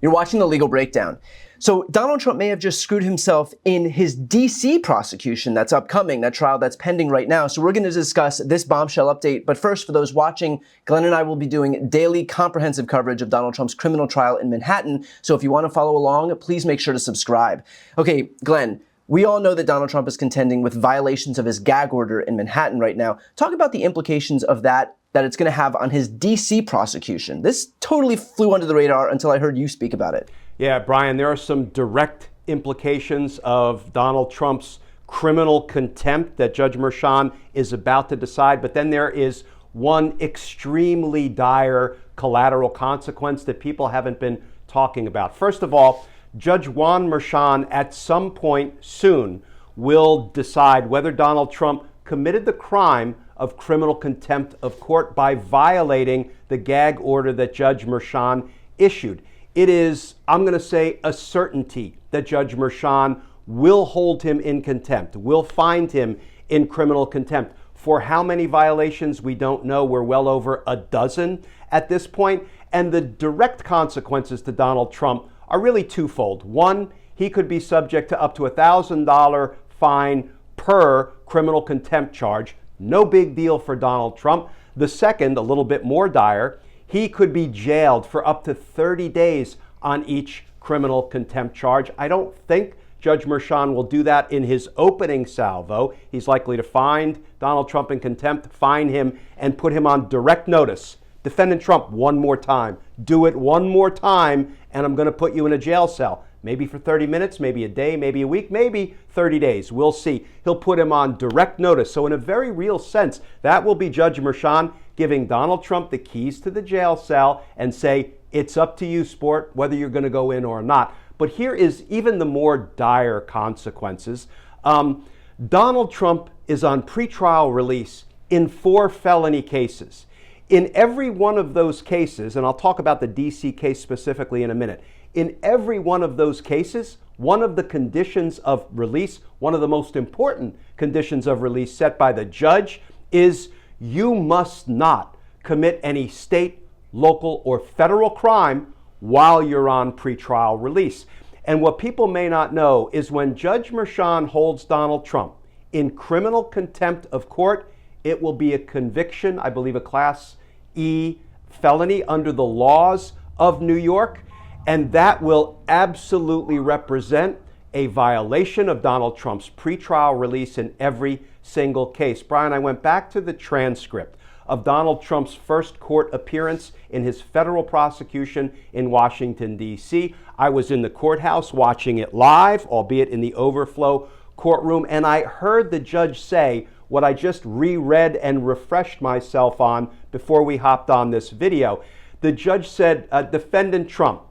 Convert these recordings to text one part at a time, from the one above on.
You're watching The Legal Breakdown. So Donald Trump may have just screwed himself in his D.C. prosecution that's upcoming, that trial that's pending right now. So we're going to discuss this bombshell update. But first, for those watching, Glenn and I will be doing daily comprehensive coverage of Donald Trump's criminal trial in Manhattan. So if you want to follow along, please make sure to subscribe. Okay, Glenn, we all know that Donald Trump is contending with violations of his gag order in Manhattan right now. Talk about the implications of that it's going to have on his D.C. prosecution. This totally flew under the radar until I heard you speak about it. Yeah, Brian, there are some direct implications of Donald Trump's criminal contempt that Judge Merchan is about to decide. But then there is one extremely dire collateral consequence that people haven't been talking about. First of all, Judge Juan Merchan at some point soon will decide whether Donald Trump committed the crime of criminal contempt of court by violating the gag order that Judge Merchan issued. It is, I'm going to say, a certainty that Judge Merchan will hold him in contempt, will find him in criminal contempt. For how many violations, we don't know. We're well over a dozen at this point. And the direct consequences to Donald Trump are really twofold. One, he could be subject to up to $1,000 fine per criminal contempt charge. No big deal for Donald Trump. The second, a little bit more dire, he could be jailed for up to 30 days on each criminal contempt charge. I don't think Judge Merchan will do that in his opening salvo. He's likely to find Donald Trump in contempt, fine him, and put him on direct notice. Defendant Trump, one more time. Do it one more time, and I'm going to put you in a jail cell. Maybe for 30 minutes, maybe a day, maybe a week, maybe 30 days. We'll see. He'll put him on direct notice. So in a very real sense, that will be Judge Merchan giving Donald Trump the keys to the jail cell and say, it's up to you, sport, whether you're going to go in or not. But here is even the more dire consequences. Donald Trump is on pretrial release in 4 felony cases. In every one of those cases, and I'll talk about the D.C. case specifically in a minute, in every one of those cases, one of the conditions of release, one of the most important conditions of release set by the judge is you must not commit any state, local, or federal crime while you're on pretrial release. And what people may not know is when Judge Merchan holds Donald Trump in criminal contempt of court, it will be a conviction, I believe a Class E felony under the laws of New York. And that will absolutely represent a violation of Donald Trump's pretrial release in every single case. Brian, I went back to the transcript of Donald Trump's first court appearance in his federal prosecution in Washington, D.C. I was in the courthouse watching it live, albeit in the overflow courtroom, and I heard the judge say what I just reread and refreshed myself on before we hopped on this video. The judge said, Defendant Trump,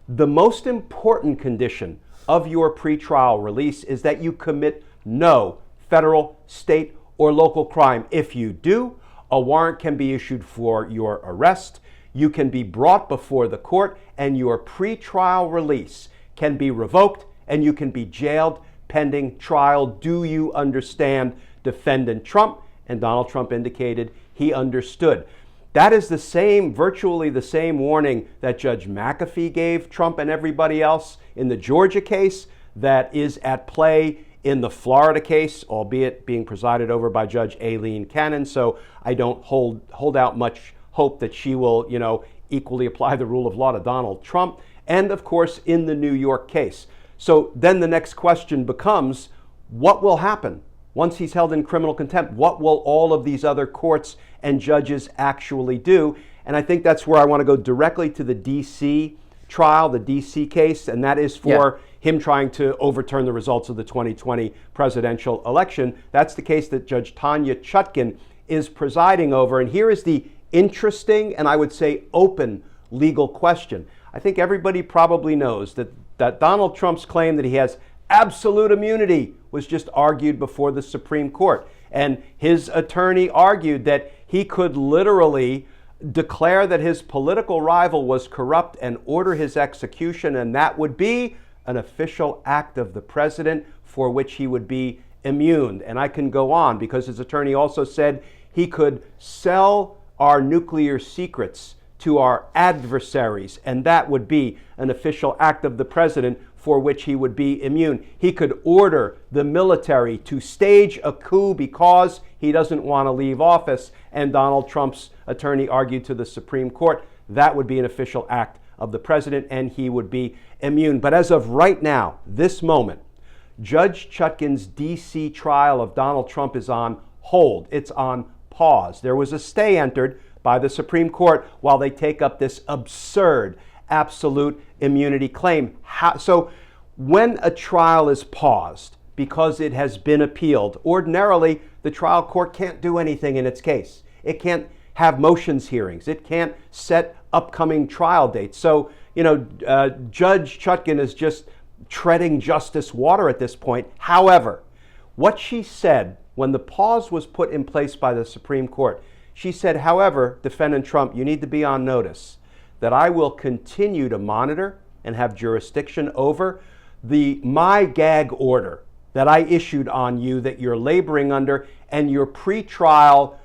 the most important condition of your pretrial release is that you commit no federal, state, or local crime. If you do, a warrant can be issued for your arrest. You can be brought before the court, and your pretrial release can be revoked, and you can be jailed pending trial. Do you understand, Defendant Trump? And Donald Trump indicated he understood. That is the same, virtually the same warning that Judge McAfee gave Trump and everybody else in the Georgia case that is at play in the Florida case, albeit being presided over by Judge Aileen Cannon. So I don't hold out much hope that she will, equally apply the rule of law to Donald Trump. And of course, in the New York case. So then the next question becomes, what will happen once he's held in criminal contempt? What will all of these other courts and judges actually do? And I think that's where I want to go directly to the D.C. trial, the D.C. case, and that is for him trying to overturn the results of the 2020 presidential election. That's the case that Judge Tanya Chutkan is presiding over. And here is the interesting and I would say open legal question. I think everybody probably knows that Donald Trump's claim that he has absolute immunity was just argued before the Supreme Court. And his attorney argued that he could literally declare that his political rival was corrupt and order his execution, and that would be an official act of the president for which he would be immune. And I can go on because his attorney also said he could sell our nuclear secrets to our adversaries, and that would be an official act of the president for which he would be immune. He could order the military to stage a coup because he doesn't want to leave office, and Donald Trump's attorney argued to the Supreme Court that would be an official act of the president and he would be immune. But as of right now, this moment, Judge Chutkan's D.C. trial of Donald Trump is on hold. It's on pause. There was a stay entered by the Supreme Court while they take up this absurd absolute immunity claim. So when a trial is paused because it has been appealed, ordinarily the trial court can't do anything in its case. It can't have motions hearings. It can't set upcoming trial dates. So, Judge Chutkan is just treading justice water at this point. However, what she said when the pause was put in place by the Supreme Court, she said, however, defendant Trump, you need to be on notice that I will continue to monitor and have jurisdiction over my gag order that I issued on you that you're laboring under and your pretrial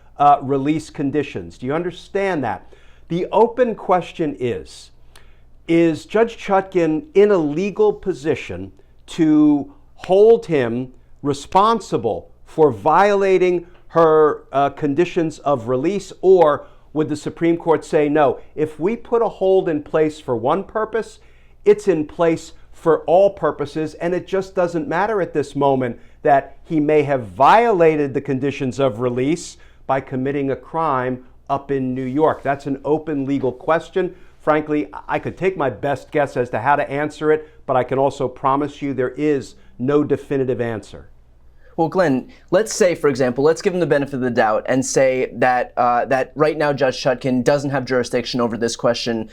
release conditions. Do you understand that? The open question is Judge Chutkan in a legal position to hold him responsible for violating her conditions of release, or would the Supreme Court say, no, if we put a hold in place for one purpose, it's in place for all purposes, and it just doesn't matter at this moment that he may have violated the conditions of release by committing a crime up in New York? That's an open legal question. Frankly, I could take my best guess as to how to answer it, but I can also promise you there is no definitive answer. Well, Glenn, let's say, for example, let's give him the benefit of the doubt and say that that right now Judge Chutkan doesn't have jurisdiction over this question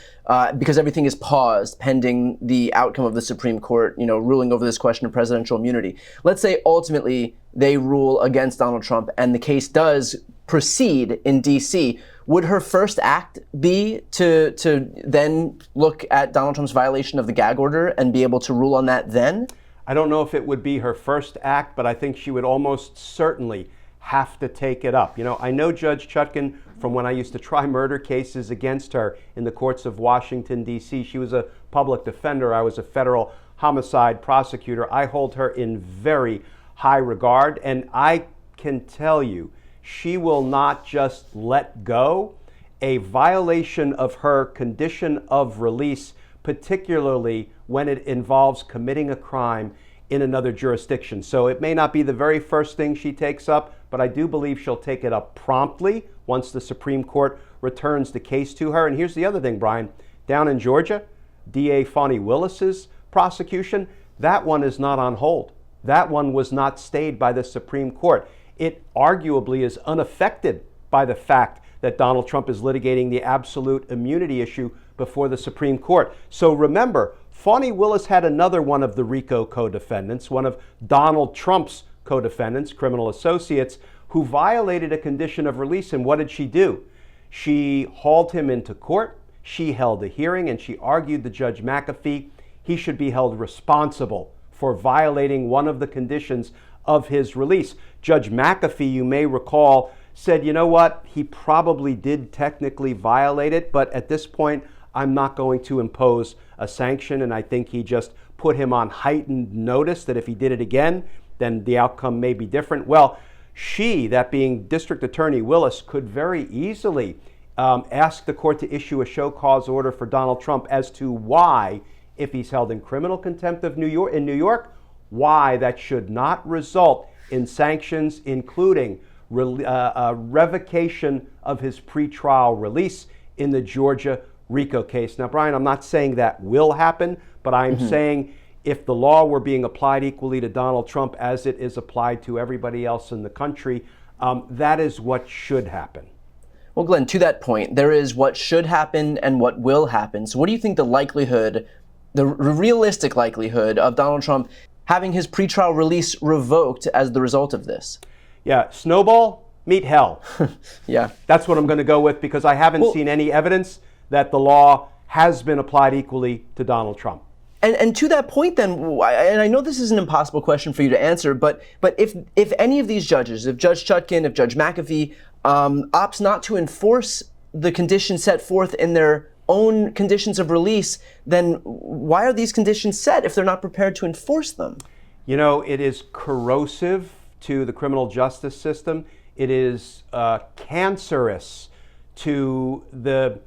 because everything is paused pending the outcome of the Supreme Court, ruling over this question of presidential immunity. Let's say ultimately they rule against Donald Trump and the case does proceed in D.C. Would her first act be to then look at Donald Trump's violation of the gag order and be able to rule on that then? I don't know if it would be her first act, but I think she would almost certainly have to take it up. I know Judge Chutkan from when I used to try murder cases against her in the courts of Washington, D.C. She was a public defender. I was a federal homicide prosecutor. I hold her in very high regard, and I can tell you, she will not just let go a violation of her condition of release, particularly when it involves committing a crime in another jurisdiction. So it may not be the very first thing she takes up, but I do believe she'll take it up promptly once the Supreme Court returns the case to her. And here's the other thing, Brian. Down in Georgia, DA Fani Willis's prosecution, that one is not on hold. That one was not stayed by the Supreme Court. It arguably is unaffected by the fact that Donald Trump is litigating the absolute immunity issue before the Supreme Court. So remember, Fani Willis had another one of the RICO co-defendants, one of Donald Trump's co-defendants, criminal associates, who violated a condition of release. And what did she do? She hauled him into court, she held a hearing, and she argued to Judge McAfee he should be held responsible for violating one of the conditions of his release. Judge McAfee, you may recall, said, you know what, he probably did technically violate it, but at this point, I'm not going to impose a sanction. And I think he just put him on heightened notice that if he did it again, then the outcome may be different. Well, she, that being District Attorney Willis, could very easily ask the court to issue a show cause order for Donald Trump as to why, if he's held in criminal contempt of New York, why that should not result in sanctions, including revocation of his pretrial release in the Georgia RICO case. Now, Brian, I'm not saying that will happen, but I'm saying if the law were being applied equally to Donald Trump as it is applied to everybody else in the country, that is what should happen. Well, Glenn, to that point, there is what should happen and what will happen. So what do you think the likelihood, the realistic likelihood of Donald Trump having his pretrial release revoked as the result of this? Yeah, snowball, meet hell. Yeah. That's what I'm going to go with because I haven't seen any evidence that the law has been applied equally to Donald Trump. And to that point then, and I know this is an impossible question for you to answer, but if any of these judges, if Judge Chutkan, if Judge McAfee opts not to enforce the conditions set forth in their own conditions of release, then why are these conditions set if they're not prepared to enforce them? You know, it is corrosive to the criminal justice system. It is cancerous to the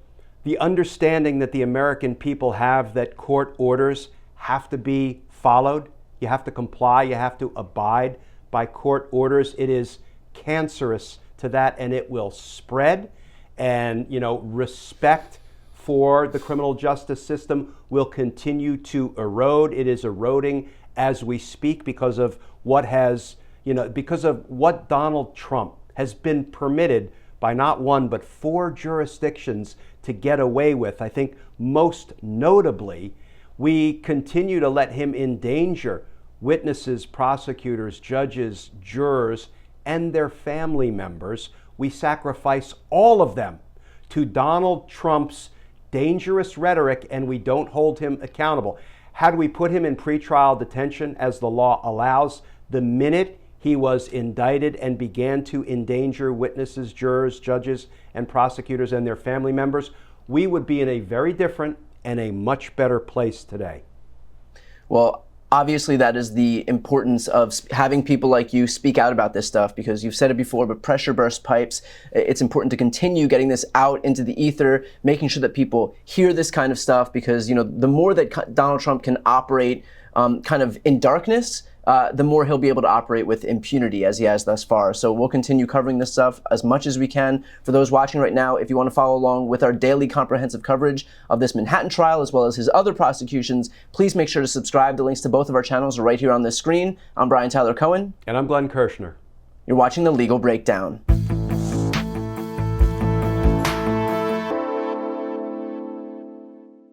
understanding that the American people have that court orders have to be followed. You have to comply. You have to abide by court orders. It is cancerous to that, and it will spread. And, you know, respect for the criminal justice system will continue to erode. It is eroding as we speak because of what has, you know, because of what Donald Trump has been permitted by not one but 4 jurisdictions to get away with. I think most notably, we continue to let him endanger witnesses, prosecutors, judges, jurors, and their family members. We sacrifice all of them to Donald Trump's dangerous rhetoric, and we don't hold him accountable. How do we put him in pretrial detention as the law allows? The minute he was indicted and began to endanger witnesses, jurors, judges, and prosecutors and their family members, we would be in a very different and a much better place today. Well, obviously that is the importance of having people like you speak out about this stuff, because you've said it before, but pressure burst pipes. It's important to continue getting this out into the ether, making sure that people hear this kind of stuff, because, you know, the more that Donald Trump can operate kind of in darkness, the more he'll be able to operate with impunity, as he has thus far. So we'll continue covering this stuff as much as we can. For those watching right now, if you want to follow along with our daily comprehensive coverage of this Manhattan trial, as well as his other prosecutions, please make sure to subscribe. The links to both of our channels are right here on this screen. I'm Brian Tyler Cohen. And I'm Glenn Kirshner. You're watching The Legal Breakdown.